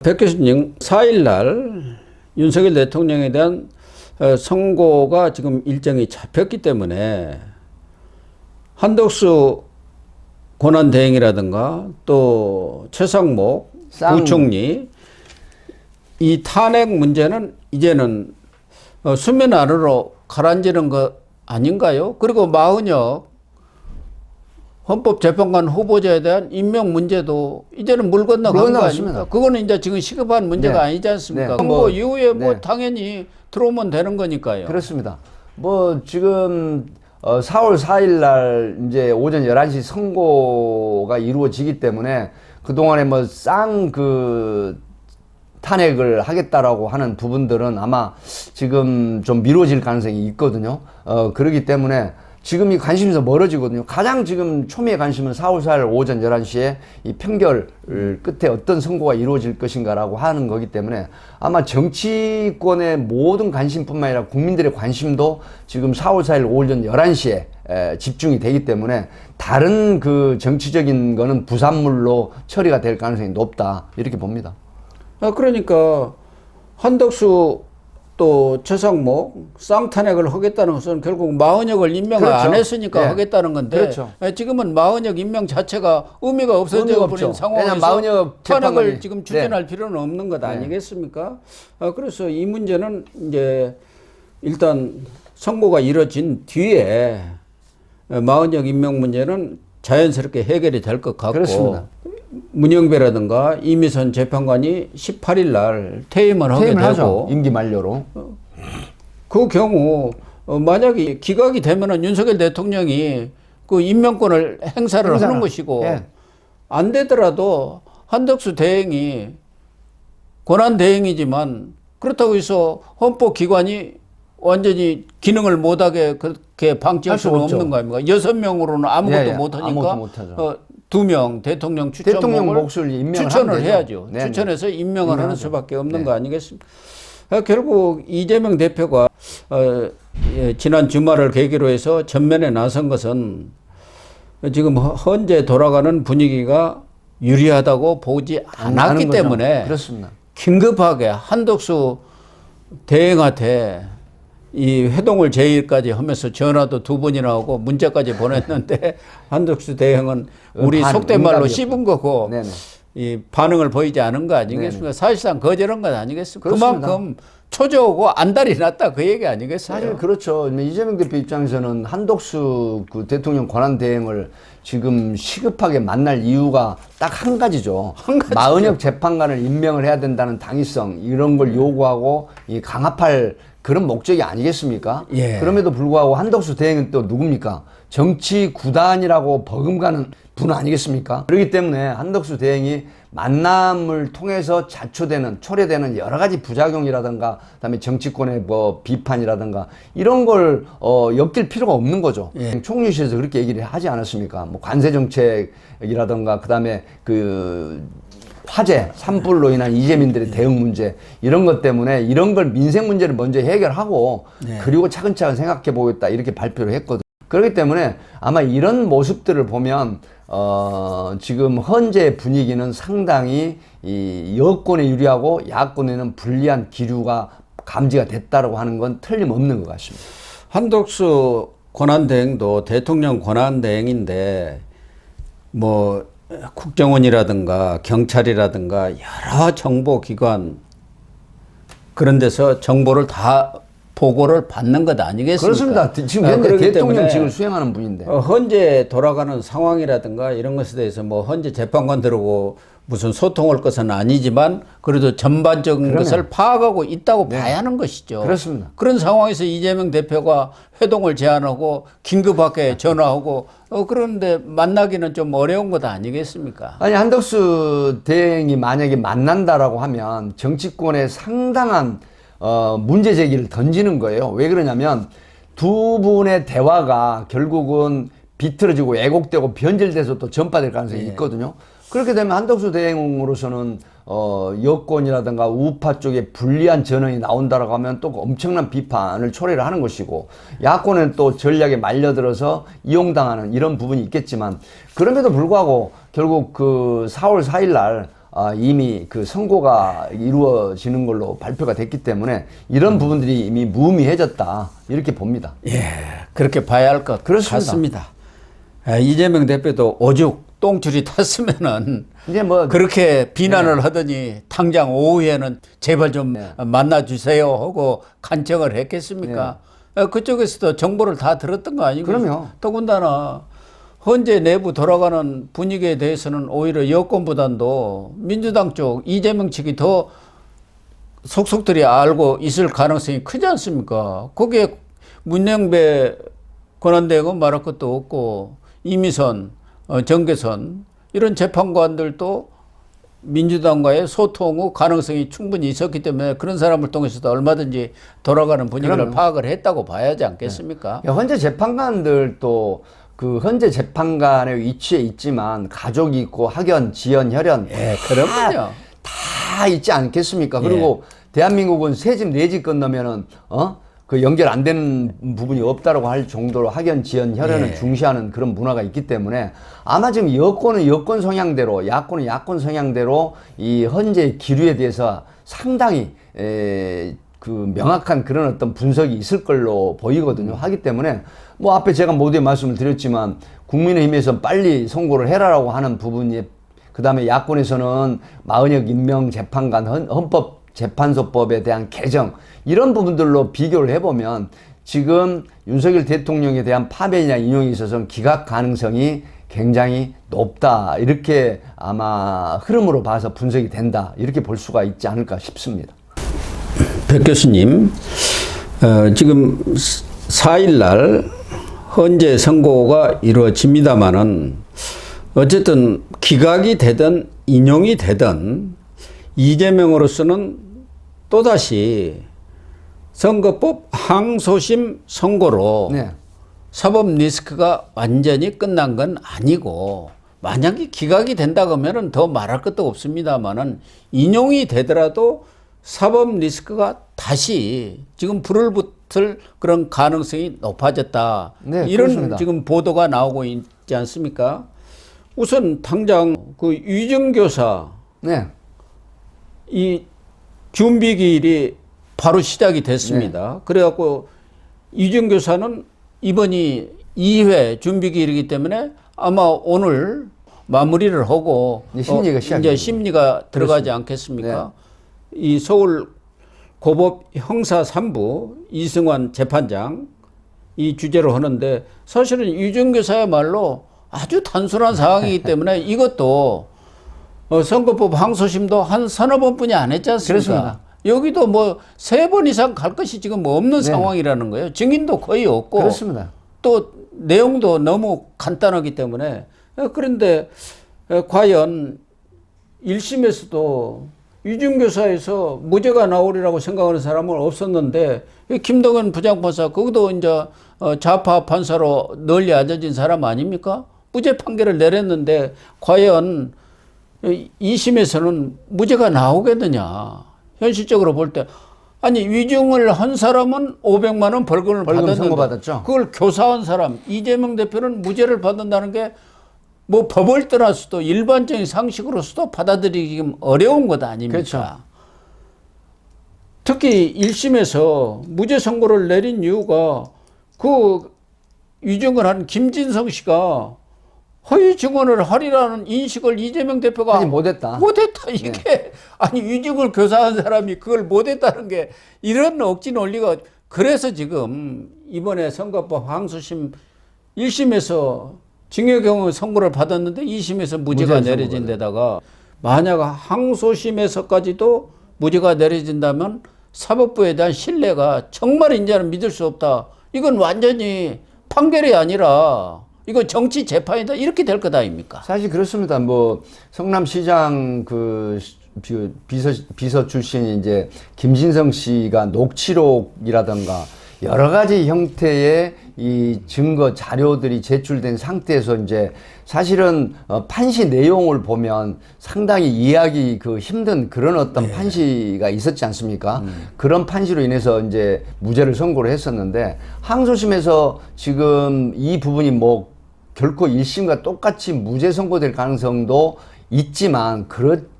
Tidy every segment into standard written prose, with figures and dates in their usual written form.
백 교수님, 4일 날 윤석열 대통령에 대한 선고가 지금 일정이 잡혔기 때문에 한덕수 권한대행이라든가 또 최상목 부총리 이 탄핵 문제는 이제는 수면 아래로 가라앉는 것 아닌가요? 그리고 마은혁 헌법재판관 후보자에 대한 임명 문제도 이제는 물 건너간 거 아닙니까? 그거는 이제 지금 시급한 문제가 아니지 않습니까? 선거 이후에 뭐 당연히 들어오면 되는 거니까요. 그렇습니다. 뭐 지금 4월 4일 날 이제 오전 11시 선고가 이루어지기 때문에 그동안에 뭐 탄핵을 하겠다라고 하는 부분들은 아마 지금 좀 미뤄질 가능성이 있거든요. 그렇기 때문에 지금 이 관심에서 멀어지거든요. 가장 지금 초미의 관심은 4월 4일 오전 11시에 이 판결 끝에 어떤 선고가 이루어질 것인가라고 하는 거기 때문에 아마 정치권의 모든 관심뿐만 아니라 국민들의 관심도 지금 4월 4일 오전 11시에 집중이 되기 때문에 다른 그 정치적인 거는 부산물로 처리가 될 가능성이 높다. 이렇게 봅니다. 그러니까 한덕수 또 최상목 쌍탄핵을 하겠다는 것은 결국 마은혁을 임명을 안 했으니까 하겠다는 건데 지금은 마은혁 임명 자체가 의미가 없어져 버린 상황에서 탄핵을 지금 추진할 필요는 없는 것 아니겠습니까? 그래서 이 문제는 이제 일단 선고가 이뤄진 뒤에 마은혁 임명 문제는 자연스럽게 해결이 될 것 같고 그렇습니다. 문영배라든가 이미선 재판관이 18일 날 퇴임을 하게 되고 임기 만료로 그 경우 만약에 기각이 되면은 윤석열 대통령이 그 임명권을 행사를 하는 것이고 안 되더라도 한덕수 대행이 권한 대행이지만 그렇다고 해서 헌법기관이 완전히 기능을 못하게 그렇게 방치할 수는 없는 거 아닙니까? 6명으로는 아무것도 못하니까 2명 대통령 추천을 추천을 해야죠. 추천해서 임명을 하는 수밖에 없는 거 아니겠습니까? 결국 이재명 대표가 지난 주말을 계기로 해서 전면에 나선 것은 지금 현재 돌아가는 분위기가 유리하다고 보지 않았기 때문에 그렇습니다. 긴급하게 한덕수 대행한테 이 회동을 제1까지 하면서 전화도 2번이나 하고 문자까지 보냈는데 한덕수 대행은 우리 속된 말로 씹은 거고 이 반응을 보이지 않은 거 아니겠습니까? 사실상 거절한 것 아니겠습니까? 그만큼 초조하고 안달이 났다 그 얘기 아니겠어요? 사실 그렇죠. 이재명 대표 입장에서는 한덕수 그 대통령 권한 대행을 지금 시급하게 만날 이유가 딱 한 가지죠. 마은혁 재판관을 임명을 해야 된다는 당위성 이런 걸 요구하고 이 강압할 그런 목적이 아니겠습니까? 그럼에도 불구하고 한덕수 대행은 또 누굽니까? 정치 구단이라고 버금가는 분 아니겠습니까? 그렇기 때문에 한덕수 대행이 만남을 통해서 초래되는 여러 가지 부작용이라든가 그다음에 정치권의 뭐 비판이라든가 이런 걸 엮일 필요가 없는 거죠. 총리실에서 그렇게 얘기를 하지 않았습니까? 뭐 관세 정책이라든가 그다음에 그 화재, 산불로 인한 이재민들의 대응 문제 이런 것 때문에 이런 걸 민생 문제를 먼저 해결하고 그리고 차근차근 생각해 보겠다 이렇게 발표를 했거든요. 그렇기 때문에 아마 이런 모습들을 보면 지금 현재 분위기는 상당히 이 여권에 유리하고 야권에는 불리한 기류가 감지가 됐다라고 하는 건 틀림없는 것 같습니다. 한덕수 권한대행도 대통령 권한대행인데 뭐 국정원이라든가 경찰이라든가 여러 정보기관 그런 데서 정보를 다 보고를 받는 것 아니겠습니까? 그렇습니다. 지금 현재 대통령직을 수행하는 분인데 현재 돌아가는 상황이라든가 이런 것에 대해서 뭐 현재 재판관들하고 무슨 소통할 것은 아니지만 그래도 전반적인 것을 파악하고 있다고 봐야 하는 것이죠. 그렇습니다. 그런 상황에서 이재명 대표가 회동을 제안하고 긴급하게 전화하고 그런데 만나기는 좀 어려운 것 아니겠습니까? 아니 한덕수 대행이 만약에 만난다라고 하면 정치권에 상당한 문제 제기를 던지는 거예요. 왜 그러냐면 두 분의 대화가 결국은 비틀어지고 왜곡되고 변질돼서 또 전파될 가능성이 있거든요. 그렇게 되면 한덕수 대행으로서는 여권이라든가 우파 쪽에 불리한 전언이 나온다라고 하면 또 엄청난 비판을 초래를 하는 것이고 야권은 또 전략에 말려들어서 이용당하는 이런 부분이 있겠지만 그럼에도 불구하고 결국 그 4월 4일 날 이미 그 선고가 이루어지는 걸로 발표가 됐기 때문에 이런 부분들이 이미 무의미해졌다 이렇게 봅니다. 예, 그렇게 봐야 할 것 같습니다. 이재명 대표도 오죽 똥줄이 탔으면은 이제 뭐 그렇게 비난을 하더니 당장 오후에는 제발 좀 만나 주세요 하고 간청을 했겠습니까? 그쪽에서도 정보를 다 들었던 거 아니고. 그럼요. 더군다나 현재 내부 돌아가는 분위기에 대해서는 오히려 여권보다도 민주당 쪽 이재명 측이 더 속속들이 알고 있을 가능성이 크지 않습니까? 거기에 문영배 권한대행은 말할 것도 없고 이미선, 정계선 이런 재판관들도 민주당과의 소통 후 가능성이 충분히 있었기 때문에 그런 사람을 통해서도 얼마든지 돌아가는 분위기를 그럼요. 파악을 했다고 봐야지 않겠습니까? 현재 재판관들도 그 현재 재판관의 위치에 있지만 가족이 있고 학연, 지연, 혈연 그럼요. 다 있지 않겠습니까? 그리고 대한민국은 세 집 네 집 건너면은 그 연결 안 되는 부분이 없다라고 할 정도로 학연, 지연, 혈연을 중시하는 그런 문화가 있기 때문에 아마 지금 여권은 여권 성향대로, 야권은 야권 성향대로 이 현재 기류에 대해서 상당히 그 명확한 그런 어떤 분석이 있을 걸로 보이거든요. 하기 때문에 뭐 앞에 제가 모두에 말씀을 드렸지만 국민의힘에서 빨리 선고를 해라라고 하는 부분이 그 다음에 야권에서는 마은혁 임명 재판관 헌법재판소법에 대한 개정 이런 부분들로 비교를 해보면 지금 윤석열 대통령에 대한 파면이나 인용에 있어서는 기각 가능성이 굉장히 높다 이렇게 아마 흐름으로 봐서 분석이 된다 이렇게 볼 수가 있지 않을까 싶습니다. 백 교수님, 지금 4일날 헌재 선고가 이루어집니다마는 어쨌든 기각이 되든 인용이 되든 이재명으로서는 또다시 선거법 항소심 선고로 사법 리스크가 완전히 끝난 건 아니고 만약에 기각이 된다 그러면 더 말할 것도 없습니다만은 인용이 되더라도 사법 리스크가 다시 지금 불을 붙을 그런 가능성이 높아졌다. 이런 그렇습니다. 지금 보도가 나오고 있지 않습니까? 우선 당장 그 유증교사 이 준비기일이 바로 시작이 됐습니다. 그래갖고 유증교사는 이번이 2회 준비기일이기 때문에 아마 오늘 마무리를 하고 이제 심리가 들어가지 않겠습니까? 이 서울 고법 형사 3부 이승환 재판장 이 주제로 하는데 사실은 유증교사야말로 아주 단순한 상황이기 때문에 이것도 선거법 항소심도 한 서너 번뿐이 안 했지 않습니까? 그렇습니다. 여기도 뭐 3번 이상 갈 것이 지금 뭐 없는 상황이라는 거예요. 증인도 거의 없고 그렇습니다. 또 내용도 너무 간단하기 때문에 그런데 과연 1심에서도 유증교사에서 무죄가 나오리라고 생각하는 사람은 없었는데 김동연 부장판사 그것도 이제 좌파 판사로 널리 알려진 사람 아닙니까? 무죄 판결을 내렸는데 과연 2심에서는 무죄가 나오겠느냐? 현실적으로 볼 때 아니 위증을 한 사람은 500만 원 벌금을 받았는데 선고받았죠. 그걸 교사한 사람 이재명 대표는 무죄를 받는다는 게 뭐 법을 떠나서도 일반적인 상식으로서도 받아들이기 어려운 것 아닙니까? 그렇죠. 특히 1심에서 무죄 선고를 내린 이유가 그 위증을 한 김진성 씨가 허위 증언을 하리라는 인식을 이재명 대표가 하지 못했다. 이게 아니 위증을 교사한 사람이 그걸 못했다는 게 이런 억지 논리가 그래서 지금 이번에 선거법 항소심 1심에서 징역형의 선고를 받았는데 2심에서 무죄가 내려진 데다가 만약 항소심에서까지도 무죄가 내려진다면 사법부에 대한 신뢰가 정말 이제는 믿을 수 없다. 이건 완전히 판결이 아니라 이거 정치 재판이다 이렇게 될 것 아닙니까? 사실 그렇습니다. 뭐 성남시장 그 비서 출신이 이제 김진성 씨가 녹취록이라든가 여러 가지 형태의 이 증거 자료들이 제출된 상태에서 이제 사실은 판시 내용을 보면 상당히 이해하기 그 힘든 그런 어떤 판시가 있었지 않습니까? 그런 판시로 인해서 이제 무죄를 선고를 했었는데 항소심에서 지금 이 부분이 뭐 결코 1심과 똑같이 무죄 선고될 가능성도 있지만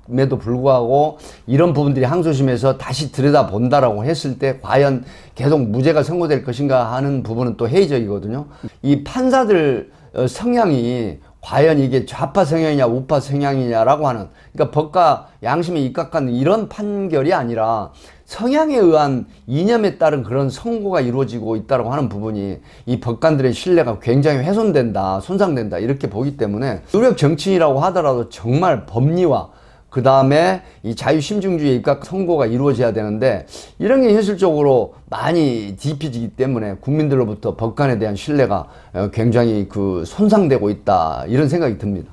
있음에도 불구하고 이런 부분들이 항소심에서 다시 들여다본다라고 했을 때 과연 계속 무죄가 선고될 것인가 하는 부분은 또 회의적이거든요. 이 판사들 성향이 과연 이게 좌파 성향이냐 우파 성향이냐라고 하는, 그러니까 법과 양심에 입각하는 이런 판결이 아니라 성향에 의한 이념에 따른 그런 선고가 이루어지고 있다고 하는 부분이 이 법관들의 신뢰가 굉장히 훼손된다, 손상된다 이렇게 보기 때문에 유력 정치인이라고 하더라도 정말 법리와 그 다음에 이 자유심증주의에 입각 선고가 이루어져야 되는데 이런 게 현실적으로 많이 뒤집히기 때문에 국민들로부터 법관에 대한 신뢰가 굉장히 손상되고 있다 이런 생각이 듭니다.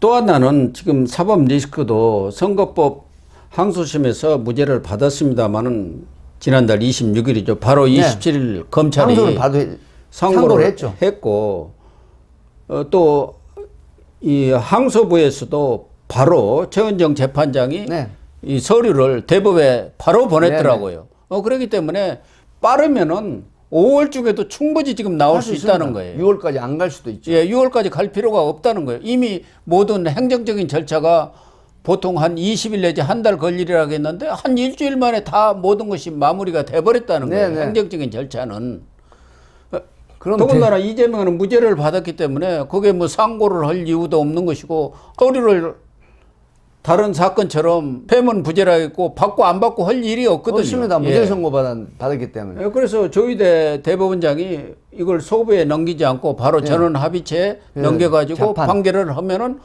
또 하나는 지금 사법 리스크도 선거법 항소심에서 무죄를 받았습니다만은 지난달 26일이죠. 바로 27일 검찰이 상고를 했죠. 했고 또 이 항소부에서도 바로 최은정 재판장이 이 서류를 대법에 바로 보냈더라고요. 그렇기 때문에 빠르면은 5월 중에도 충분히 지금 나올 수 있다는 거예요. 6월까지 안 갈 수도 있죠. 예, 6월까지 갈 필요가 없다는 거예요. 이미 모든 행정적인 절차가 보통 한 20일 내지 한 달 걸리라고 했는데 한 일주일 만에 다 모든 것이 마무리가 돼버렸다는 거예요. 행정적인 절차는. 더군다나 이재명은 무죄를 받았기 때문에 거기에 뭐 상고를 할 이유도 없는 것이고 서류를 다른 사건처럼 패문 부재라고 했고 받고 안 받고 할 일이 없거든요. 없습니다. 무죄 선고 받았기 때문에. 그래서 조희대 대법원장이 이걸 소부에 넘기지 않고 바로 전원 합의체에 넘겨가지고 판결을 하면은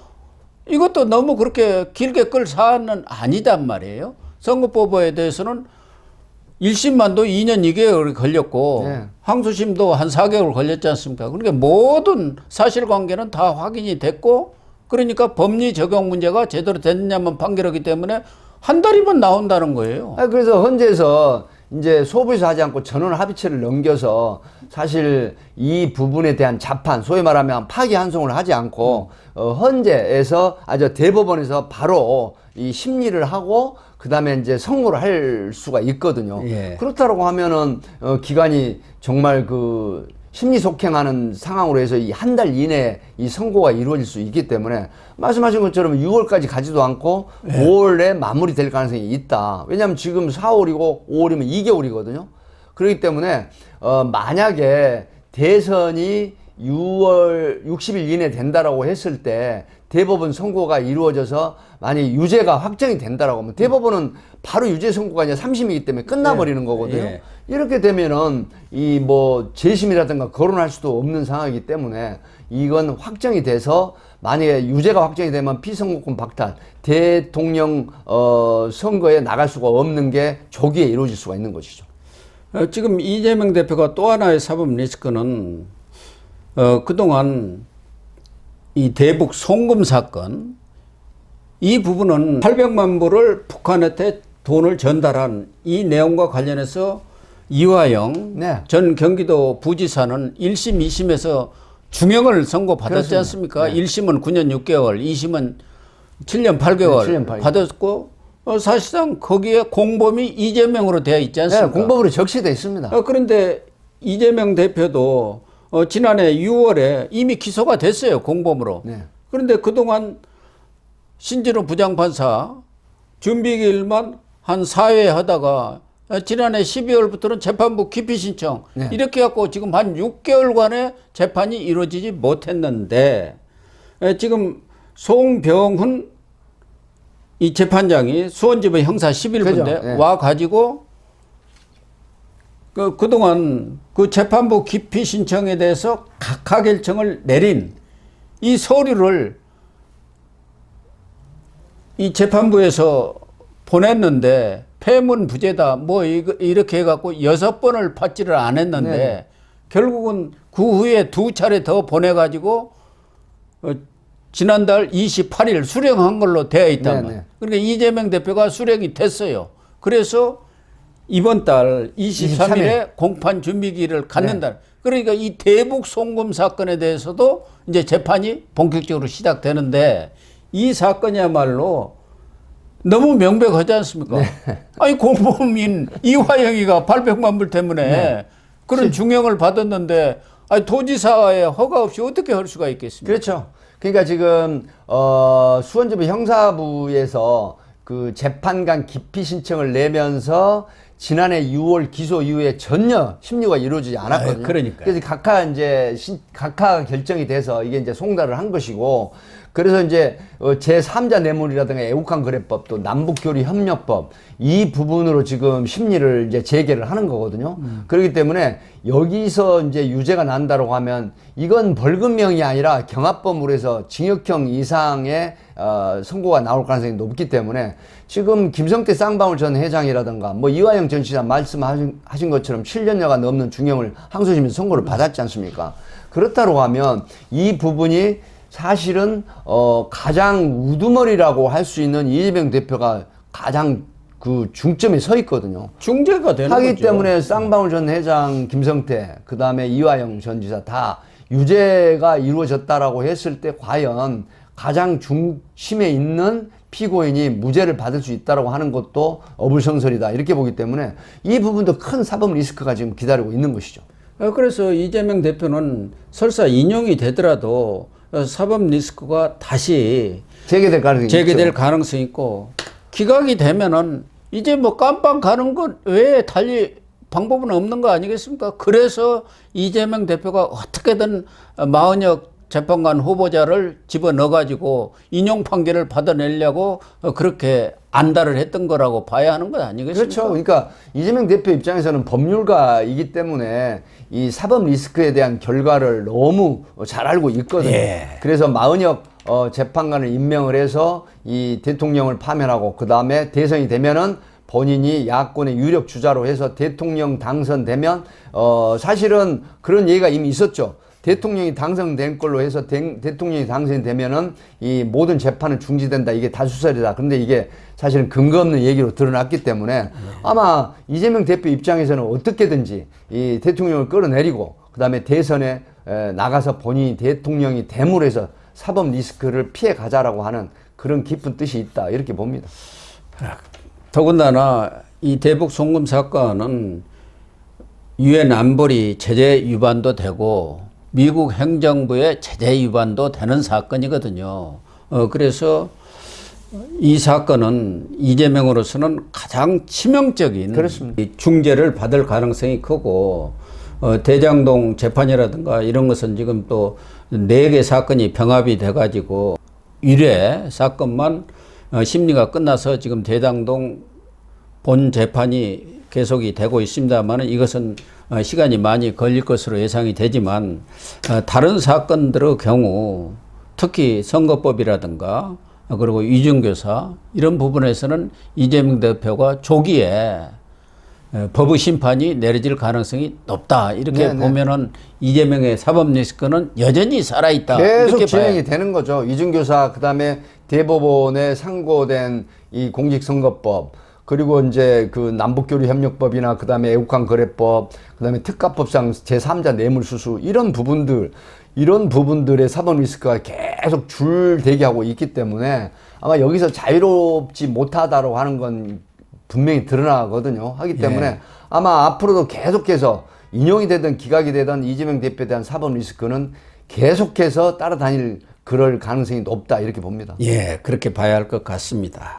이것도 너무 그렇게 길게 끌 사안은 아니단 말이에요. 선거법에 대해서는 1심만도 2년 2개월이 걸렸고 항소심도 한 4개월 걸렸지 않습니까? 그러니까 모든 사실관계는 다 확인이 됐고 그러니까 법리 적용 문제가 제대로 됐느냐만 판결하기 때문에 한 달이면 나온다는 거예요. 그래서 헌재에서 이제 소부에서 하지 않고 전원 합의체를 넘겨서 사실 이 부분에 대한 자판, 소위 말하면 파기 환송을 하지 않고 헌재에서 대법원에서 바로 이 심리를 하고 그 다음에 이제 선고를 할 수가 있거든요. 그렇다고 하면은 기간이 정말 심리 속행하는 상황으로 해서 이 한 달 이내에 이 선고가 이루어질 수 있기 때문에 말씀하신 것처럼 6월까지 가지도 않고 5월에 마무리될 가능성이 있다. 왜냐하면 지금 4월이고 5월이면 2개월이거든요. 그렇기 때문에 만약에 대선이 6월 60일 이내 된다라고 했을 때 대법원 선고가 이루어져서 만약에 유죄가 확정이 된다라고 하면 대법원은 바로 유죄 선고가 아니라 3심이기 때문에 끝나버리는 거거든요. 이렇게 되면은 이 재심이라든가 거론할 수도 없는 상황이기 때문에 이건 확정이 돼서 만약에 유죄가 확정이 되면 피선거권 박탈, 대통령 선거에 나갈 수가 없는 게 조기에 이루어질 수가 있는 것이죠. 지금 이재명 대표가 또 하나의 사법 리스크는 그동안 이 대북 송금 사건 이 부분은 800만 불을 북한한테 돈을 전달한 이 내용과 관련해서 이화영 전 경기도 부지사는 1심, 2심에서 중형을 선고받았지 않습니까? 1심은 9년 6개월, 2심은 7년 8개월 받았고 사실상 거기에 공범이 이재명으로 되어 있지 않습니까? 공범으로 적시되어 있습니다. 그런데 이재명 대표도 지난해 6월에 이미 기소가 됐어요. 공범으로. 그런데 그동안 신진호 부장판사 준비기일만 한 4회 하다가 지난해 12월부터는 재판부 기피 신청 이렇게 해갖고 지금 한 6개월간의 재판이 이루어지지 못했는데 지금 송병훈 이 재판장이 수원지법 형사 11부인데 와가지고 그동안 그 재판부 기피 신청에 대해서 각하 결정을 내린 이 서류를 이 재판부에서 보냈는데 폐문 부재다 이렇게 해갖고 6번을 받지를 않았는데 결국은 그 후에 2차례 더 보내가지고 지난달 28일 수령한 걸로 되어 있단 말이에요. 그러니까 이재명 대표가 수령이 됐어요. 그래서 이번 달 23일에 공판 준비기를 갖는다. 그러니까 이 대북 송금 사건에 대해서도 이제 재판이 본격적으로 시작되는데 이 사건이야말로 너무 명백하지 않습니까? 아니 공범인 이화영이가 800만 불 때문에 그런 중형을 받았는데 아니 도지사의 허가 없이 어떻게 할 수가 있겠습니까? 그렇죠. 그러니까 지금 수원지법 형사부에서 그 재판관 기피 신청을 내면서 지난해 6월 기소 이후에 전혀 심리가 이루어지지 않았거든요. 그러니까요. 그래서 각하 결정이 돼서 이게 이제 송달을 한 것이고, 그래서 이제 제3자 뇌물이라든가 애국한 거래법, 또 남북교류 협력법 이 부분으로 지금 심리를 이제 재개를 하는 거거든요. 그렇기 때문에 여기서 이제 유죄가 난다고 하면 이건 벌금형이 아니라 경합범으로 해서 징역형 이상의 선고가 나올 가능성이 높기 때문에 지금 김성태 쌍방울 전 회장이라든가 뭐 이화영 전 시장 말씀하신 것처럼 7년여가 넘는 중형을 항소심에서 선고를 받았지 않습니까? 그렇다고 하면 이 부분이 사실은 가장 우두머리라고 할 수 있는 이재명 대표가 가장 그 중점에 서 있거든요. 중재가 되는 하기 거죠. 때문에 쌍방울 전 회장, 김성태, 그 다음에 이화영 전 지사 다 유죄가 이루어졌다라고 했을 때 과연 가장 중심에 있는 피고인이 무죄를 받을 수 있다라고 하는 것도 어불성설이다 이렇게 보기 때문에 이 부분도 큰 사법 리스크가 지금 기다리고 있는 것이죠. 그래서 이재명 대표는 설사 인용이 되더라도 사법 리스크가 다시 재개될 가능성이 재개될 있죠. 가능성이 있고, 기각이 되면은 이제 뭐 깜빵 가는 것 외에 달리 방법은 없는 거 아니겠습니까? 그래서 이재명 대표가 어떻게든 마은혁 재판관 후보자를 집어넣어가지고 인용 판결을 받아내려고 그렇게 안달을 했던 거라고 봐야 하는 것 아니겠습니까? 그렇죠. 그러니까 이재명 대표 입장에서는 법률가이기 때문에 이 사법 리스크에 대한 결과를 너무 잘 알고 있거든요. 예. 그래서 마은혁 재판관을 임명을 해서 이 대통령을 파면하고 그 다음에 대선이 되면은 본인이 야권의 유력 주자로 해서 대통령 당선되면 사실은 그런 얘기가 이미 있었죠. 대통령이 당선된 걸로 해서 대통령이 당선되면은 이 모든 재판은 중지된다. 이게 다수설이다. 그런데 이게 사실은 근거 없는 얘기로 드러났기 때문에 아마 이재명 대표 입장에서는 어떻게든지 이 대통령을 끌어내리고 그다음에 대선에 나가서 본인이 대통령이 됨으로 해서 사법 리스크를 피해 가자라고 하는 그런 깊은 뜻이 있다. 이렇게 봅니다. 더군다나 이 대북 송금 사건은 유엔 안보리 제재 위반도 되고 미국 행정부의 제재 위반도 되는 사건이거든요. 그래서 이 사건은 이재명으로서는 가장 치명적인 그렇습니다. 중재를 받을 가능성이 크고, 대장동 재판이라든가 이런 것은 지금 또 4개 사건이 병합이 돼가지고 1회 사건만 심리가 끝나서 지금 대장동 본 재판이 계속이 되고 있습니다만 이것은 시간이 많이 걸릴 것으로 예상이 되지만, 다른 사건들의 경우 특히 선거법이라든가 그리고 위증교사 이런 부분에서는 이재명 대표가 조기에 법의 심판이 내려질 가능성이 높다. 이렇게 네네. 보면은 이재명의 사법 리스크는 여전히 살아있다. 계속 이렇게 진행이 봐야. 되는 거죠. 이준교사, 그 다음에 대법원에 상고된 이 공직선거법, 그리고 이제 그 남북교류 협력법이나 그 다음에 애국한 거래법, 그 다음에 특가법상 제3자 뇌물수수 이런 부분들의 사법 리스크가 계속 줄대기하고 있기 때문에 아마 여기서 자유롭지 못하다고 하는 건 분명히 드러나거든요. 하기 때문에 예. 아마 앞으로도 계속해서 인용이 되든 기각이 되든 이재명 대표에 대한 사법 리스크는 계속해서 따라다닐 그럴 가능성이 높다 이렇게 봅니다. 예, 그렇게 봐야 할 것 같습니다.